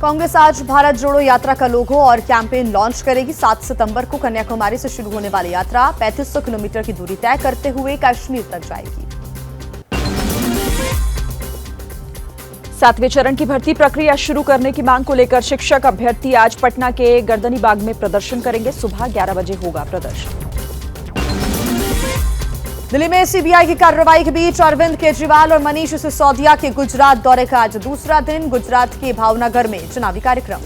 कांग्रेस आज भारत जोड़ो यात्रा का लोगो और कैंपेन लॉन्च करेगी। 7 सितंबर को कन्याकुमारी से शुरू होने वाली यात्रा 3500 किलोमीटर की दूरी तय करते हुए कश्मीर तक जाएगी। 7वें चरण की भर्ती प्रक्रिया शुरू करने की मांग को लेकर शिक्षक अभ्यर्थी आज पटना के गर्दनी बाग में प्रदर्शन करेंगे। सुबह 11 बजे होगा प्रदर्शन। दिल्ली में सीबीआई की कार्रवाई के बीच अरविंद केजरीवाल और मनीष सिसोदिया के गुजरात दौरे का आज दूसरा दिन। गुजरात के भावनगर में चुनावी कार्यक्रम।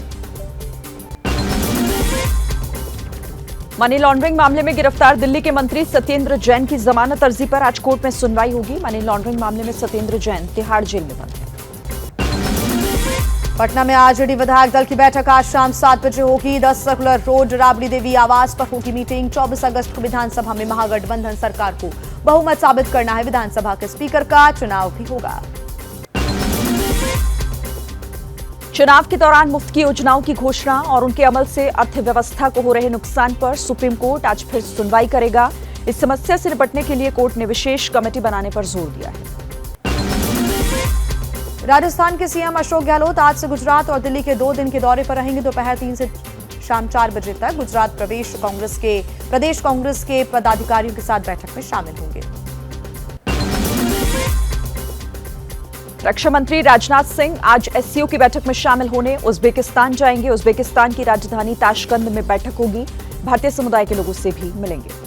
मनी लॉन्ड्रिंग मामले में गिरफ्तार दिल्ली के मंत्री सत्येंद्र जैन की जमानत अर्जी पर आज कोर्ट में सुनवाई होगी। मनी लॉन्ड्रिंग मामले में सत्येंद्र जैन तिहाड़ जेल में बंद है। पटना में आरजेडी विधायक दल की बैठक आज शाम 7 बजे होगी। 10 सर्कुलर रोड राबड़ी देवी आवास पर होगी मीटिंग। 24 अगस्त को विधानसभा में महागठबंधन सरकार को बहुमत साबित करना है। विधानसभा के स्पीकर का चुनाव भी होगा। चुनाव के दौरान मुफ्त की योजनाओं की घोषणा और उनके अमल से अर्थव्यवस्था को हो रहे नुकसान पर सुप्रीम कोर्ट आज फिर सुनवाई करेगा। इस समस्या से निपटने के लिए कोर्ट ने विशेष कमेटी बनाने पर जोर दिया है। राजस्थान के सीएम अशोक गहलोत आज से गुजरात और दिल्ली के 2 दिन के दौरे पर रहेंगे। दोपहर 3 से शाम 4 बजे तक गुजरात प्रदेश कांग्रेस के पदाधिकारियों के साथ बैठक में शामिल होंगे। रक्षा मंत्री राजनाथ सिंह आज एससीओ की बैठक में शामिल होने उज्बेकिस्तान जाएंगे। उज्बेकिस्तान की राजधानी ताशकंद में बैठक होगी। भारतीय समुदाय के लोगों से भी मिलेंगे।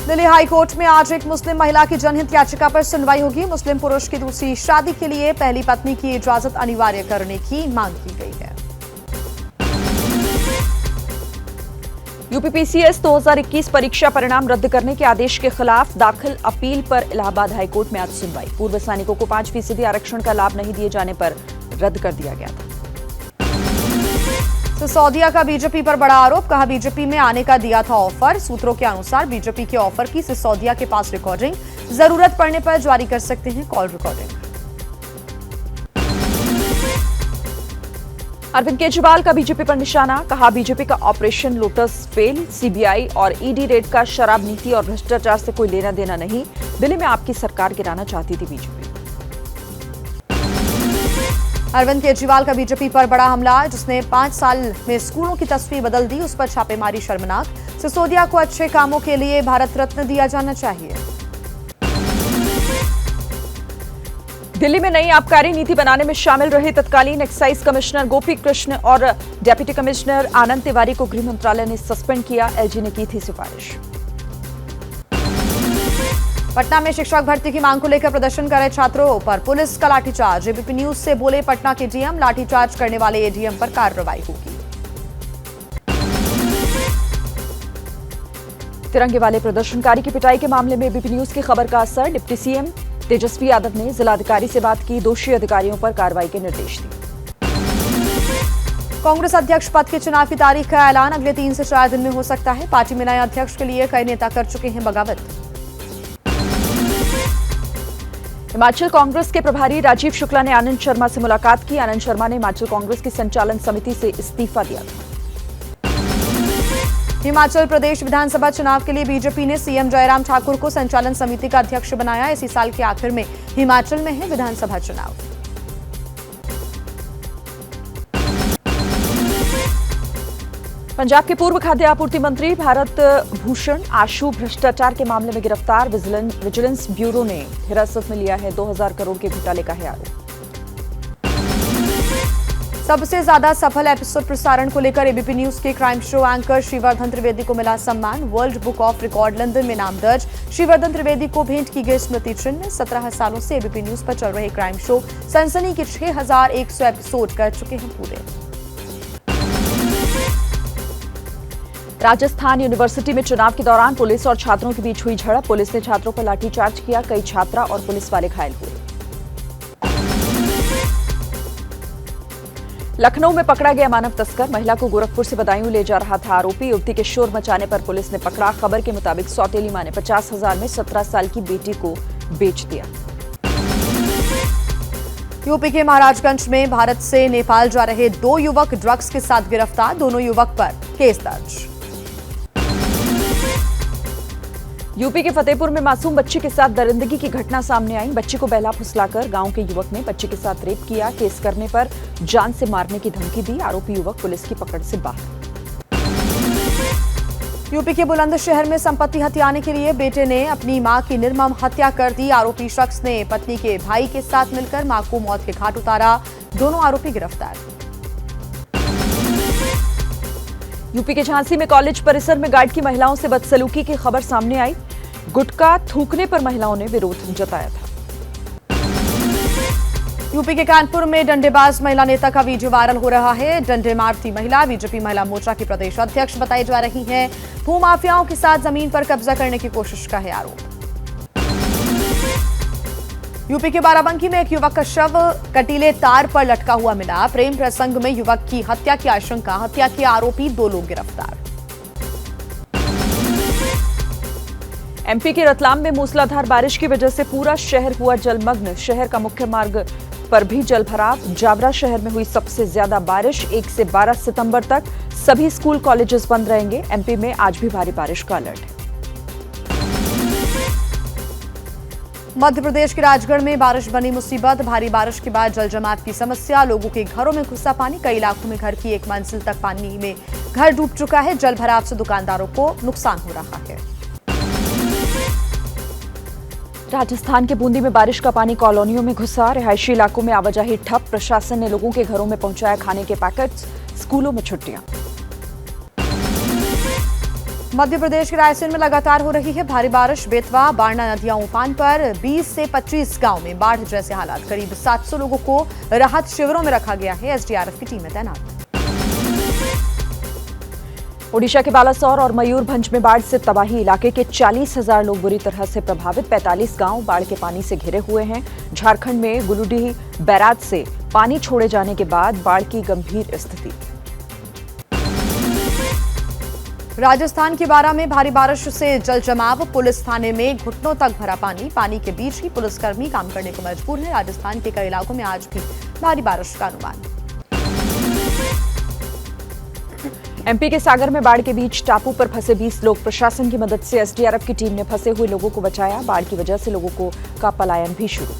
दिल्ली हाई कोर्ट में आज एक मुस्लिम महिला की जनहित याचिका पर सुनवाई होगी। मुस्लिम पुरुष की दूसरी शादी के लिए पहली पत्नी की इजाजत अनिवार्य करने की मांग की गई है। यूपीपीसीएस 2021 परीक्षा परिणाम रद्द करने के आदेश के खिलाफ दाखिल अपील पर इलाहाबाद हाईकोर्ट में आज सुनवाई। पूर्व सैनिकों को 5% आरक्षण का लाभ नहीं दिए जाने पर रद्द कर दिया गया था। सिसोदिया का बीजेपी पर बड़ा आरोप। कहा बीजेपी में आने का दिया था ऑफर। सूत्रों के अनुसार बीजेपी के ऑफर की सिसोदिया के पास रिकॉर्डिंग, जरूरत पड़ने पर जारी कर सकते हैं कॉल रिकॉर्डिंग। अरविंद केजरीवाल का बीजेपी पर निशाना। कहा बीजेपी का ऑपरेशन लोटस फेल। सीबीआई और ईडी रेड का शराब नीति और भ्रष्टाचार से कोई लेना देना नहीं। दिल्ली में आपकी सरकार गिराना चाहती थी बीजेपी। अरविंद केजरीवाल का बीजेपी पर बड़ा हमला। जिसने 5 साल में स्कूलों की तस्वीर बदल दी, उस पर छापेमारी शर्मनाक। सिसोदिया को अच्छे कामों के लिए भारत रत्न दिया जाना चाहिए। दिल्ली में नई आबकारी नीति बनाने में शामिल रहे तत्कालीन एक्साइज कमिश्नर गोपी कृष्ण और डेप्यूटी कमिश्नर आनंद तिवारी को गृह मंत्रालय ने सस्पेंड किया। एलजी ने की थी सिफारिश। पटना में शिक्षक भर्ती की मांग को लेकर प्रदर्शन कर रहे छात्रों पर पुलिस का लाठीचार्ज। एबीपी न्यूज से बोले पटना के डीएम। लाठीचार्ज करने वाले एडीएम पर कार्रवाई होगी। तिरंगे वाले प्रदर्शनकारी की पिटाई के मामले में एबीपी न्यूज की खबर का असर। डिप्टी सीएम तेजस्वी यादव ने जिलाधिकारी से बात की। दोषी अधिकारियों पर कार्रवाई के निर्देश दिए। कांग्रेस अध्यक्ष पद के चुनाव की तारीख का ऐलान अगले 3 से 4 दिन में हो सकता है। पार्टी में नए अध्यक्ष के लिए कई नेता कर चुके हैं बगावत। हिमाचल कांग्रेस के प्रभारी राजीव शुक्ला ने आनंद शर्मा से मुलाकात की। आनंद शर्मा ने हिमाचल कांग्रेस की संचालन समिति से इस्तीफा दिया था। हिमाचल प्रदेश विधानसभा चुनाव के लिए बीजेपी ने सीएम जयराम ठाकुर को संचालन समिति का अध्यक्ष बनाया। इसी साल के आखिर में हिमाचल में है विधानसभा चुनाव। पंजाब के पूर्व खाद्य आपूर्ति मंत्री भारत भूषण आशु भ्रष्टाचार के मामले में गिरफ्तार। विजिलेंस ब्यूरो ने हिरासत में लिया है। 2000 करोड़ के घोटाले का है आरोप। सबसे ज्यादा सफल एपिसोड प्रसारण को लेकर एबीपी न्यूज के crime show anchor Shrivardhan Trivedi को मिला सम्मान। World book of record London में नाम दर्ज। श्रीवर्धन त्रिवेदी को भेंट की गई स्मृति चिन्ह। 17 सालों से एबीपी न्यूज पर चल रहे क्राइम शो सनसनी के 6100 एपिसोड कर चुके हैं पूरे। राजस्थान यूनिवर्सिटी में चुनाव के दौरान पुलिस और छात्रों के बीच हुई झड़प। पुलिस ने छात्रों पर लाठीचार्ज किया। कई छात्रा और पुलिस वाले घायल हुए। लखनऊ में पकड़ा गया मानव तस्कर। महिला को गोरखपुर से बदायूं ले जा रहा था आरोपी। युवती के शोर मचाने पर पुलिस ने पकड़ा। खबर के मुताबिक सौतेली मां ने 50,000 में 17 साल की बेटी को बेच दिया। यूपी के महाराजगंज में भारत से नेपाल जा रहे 2 युवक ड्रग्स के साथ गिरफ्तार। दोनों युवक पर केस दर्ज। यूपी के फतेहपुर में मासूम बच्ची के साथ दरिंदगी की घटना सामने आई। बच्ची को बहला फुसलाकर गांव के युवक ने बच्ची के साथ रेप किया। केस करने पर जान से मारने की धमकी दी। आरोपी युवक पुलिस की पकड़ से बाहर। यूपी के बुलंदशहर में संपत्ति हथियाने के लिए बेटे ने अपनी मां की निर्मम हत्या कर दी। आरोपी शख्स ने पत्नी के भाई के साथ मिलकर मां को मौत के घाट उतारा। दोनों आरोपी गिरफ्तार। यूपी के झांसी में कॉलेज परिसर में गार्ड की महिलाओं से बदसलूकी की खबर सामने आई। गुटखा थूकने पर महिलाओं ने विरोध जताया था। यूपी के कानपुर में डंडेबाज महिला नेता का वीडियो वायरल हो रहा है। डंडे मारती महिला बीजेपी महिला मोर्चा की प्रदेश अध्यक्ष बताई जा रही है। भूमाफियाओं के साथ जमीन पर कब्जा करने की कोशिश का है आरोप। यूपी के बाराबंकी में एक युवक का शव कटीले तार पर लटका हुआ मिला। प्रेम प्रसंग में युवक की हत्या की आशंका। हत्या के आरोपी 2 लोग गिरफ्तार। एमपी के रतलाम में मूसलाधार बारिश की वजह से पूरा शहर हुआ जलमग्न। शहर का मुख्य मार्ग पर भी जलभराव। जावरा शहर में हुई सबसे ज्यादा बारिश। 1 से 12 सितंबर तक सभी स्कूल कॉलेजेस बंद रहेंगे। एमपी में आज भी भारी बारिश का अलर्ट है। मध्य प्रदेश के राजगढ़ में बारिश बनी मुसीबत। भारी बारिश के बाद जल जमाव की समस्या। लोगों के घरों में घुसा पानी। कई इलाकों में घर की 1 मंजिल तक पानी में घर डूब चुका है। जल भराव से दुकानदारों को नुकसान हो रहा है। राजस्थान के बूंदी में बारिश का पानी कॉलोनियों में घुसा। रिहायशी इलाकों में आवाजाही ठप। प्रशासन ने लोगों के घरों में पहुंचाया खाने के पैकेट्स। स्कूलों में छुट्टियां। मध्य प्रदेश के रायसेन में लगातार हो रही है भारी बारिश। बेतवा बारना नदियां उफान पर। 20 से 25 गांव में बाढ़ जैसे हालात। करीब 700 लोगों को राहत शिविरों में रखा गया है। एसडीआरएफ की टीमें तैनात। ओडिशा के बालासोर और मयूरभंज में बाढ़ से तबाही। इलाके के 40,000 लोग बुरी तरह से प्रभावित। 45 गांव बाढ़ के पानी से घिरे हुए हैं। झारखंड में गुलुडीह बैराज से पानी छोड़े जाने के बाद बाढ़ की गंभीर स्थिति। राजस्थान के बारा में भारी बारिश से जल जमाव। पुलिस थाने में घुटनों तक भरा पानी। पानी के बीच ही पुलिसकर्मी काम करने को मजबूर है। राजस्थान के कई इलाकों में आज भी भारी बारिश का अनुमान। एमपी के सागर में बाढ़ के बीच टापू पर फंसे 20 लोग। प्रशासन की मदद से एसडीआरएफ की टीम ने फंसे हुए लोगों को बचाया। बाढ़ की वजह से लोगों का पलायन भी शुरू।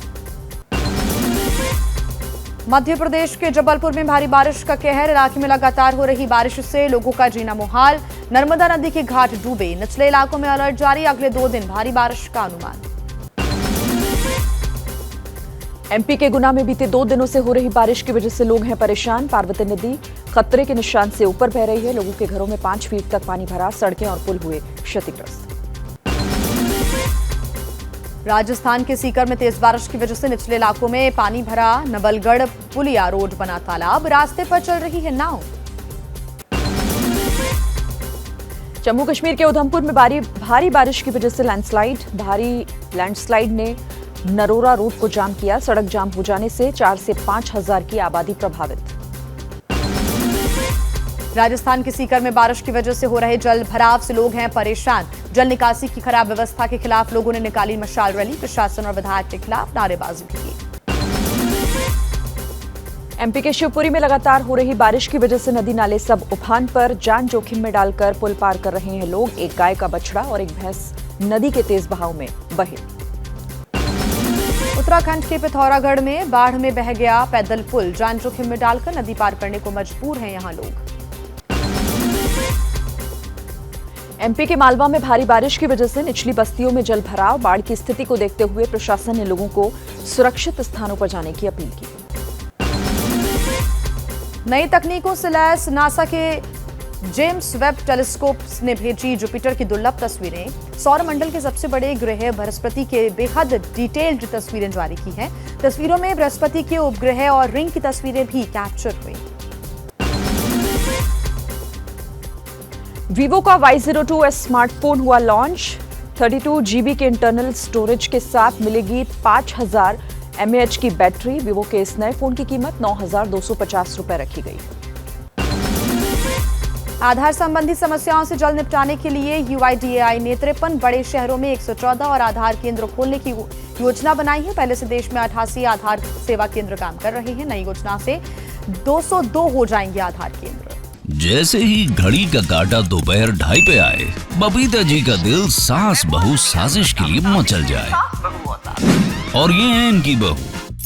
मध्य प्रदेश के जबलपुर में भारी बारिश का कहर। इलाके में लगातार हो रही बारिश से लोगों का जीना मुहाल। नर्मदा नदी के घाट डूबे। निचले इलाकों में अलर्ट जारी। अगले 2 दिन भारी बारिश का अनुमान। एमपी के गुना में बीते 2 दिनों से हो रही बारिश की वजह से लोग हैं परेशान। पार्वती नदी खतरे के निशान से ऊपर बह रही है। लोगों के घरों में 5 फीट तक पानी भरा। सड़कें और पुल हुए क्षतिग्रस्त। राजस्थान के सीकर में तेज बारिश की वजह से निचले इलाकों में पानी भरा। नबलगढ़ पुलिया रोड बना तालाब। रास्ते पर चल रही है नाव। जम्मू कश्मीर के उधमपुर में भारी बारिश की वजह से लैंडस्लाइड। भारी लैंडस्लाइड ने नरोरा रोड को जाम किया। सड़क जाम हो जाने से 4 से 5,000 की आबादी प्रभावित। राजस्थान के सीकर में बारिश की वजह से हो रहे जल भराव से लोग हैं परेशान। जल निकासी की खराब व्यवस्था के खिलाफ लोगों ने निकाली मशाल रैली। प्रशासन और विधायक के खिलाफ नारेबाजी भी की। एमपी के शिवपुरी में लगातार हो रही बारिश की वजह से नदी नाले सब उफान पर। जान जोखिम में डालकर पुल पार कर रहे हैं लोग। एक गाय का बछड़ा और एक भैंस नदी के तेज बहाव में बहे। उत्तराखंड के पिथौरागढ़ में बाढ़ में बह गया पैदल पुल। जान जोखिम में डालकर नदी पार करने को मजबूर हैं यहां लोग। एमपी के मालवा में भारी बारिश की वजह से निचली बस्तियों में जल भराव। बाढ़ की स्थिति को देखते हुए प्रशासन ने लोगों को सुरक्षित स्थानों पर जाने की अपील की। नई तकनीकों से लैस नासा के जेम्स वेब टेलीस्कोप ने भेजी जुपिटर की दुर्लभ तस्वीरें। सौरमंडल के सबसे बड़े ग्रह बृहस्पति के बेहद डिटेल्ड तस्वीरें जारी की हैं। तस्वीरों में बृहस्पति के उपग्रह और रिंग की तस्वीरें भी कैप्चर हुई। वीवो का Y02s स्मार्टफोन हुआ लॉन्च। 32 GB के इंटरनल स्टोरेज के साथ मिलेगी 5000 mAh की बैटरी। वीवो के इस नए फोन की कीमत 9,250 रुपए रखी गई। आधार संबंधी समस्याओं से जल्द निपटाने के लिए UIDAI ने 53 बड़े शहरों में 114 और आधार केंद्र खोलने की योजना बनाई है। पहले से देश में 88 आधार सेवा केंद्र काम कर रहे हैं। नई योजना से 202 हो जाएंगे आधार केंद्र। जैसे ही घड़ी का काटा दोपहर 2:30 पे आए, बबीता जी का दिल सास बहू साजिश के लिए मचल जाए। और ये है इनकी बहू,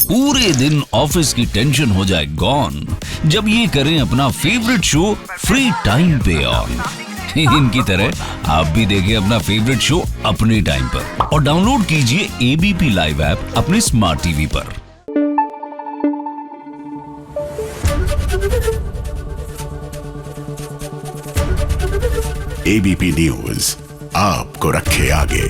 पूरे दिन ऑफिस की टेंशन हो जाए गॉन जब ये करें अपना फेवरेट शो फ्री टाइम पे ऑन। इनकी तरह आप भी देखें अपना फेवरेट शो अपने टाइम पर और डाउनलोड कीजिए एबीपी लाइव ऐप अपने स्मार्ट टीवी पर। एबीपी न्यूज आपको रखे आगे।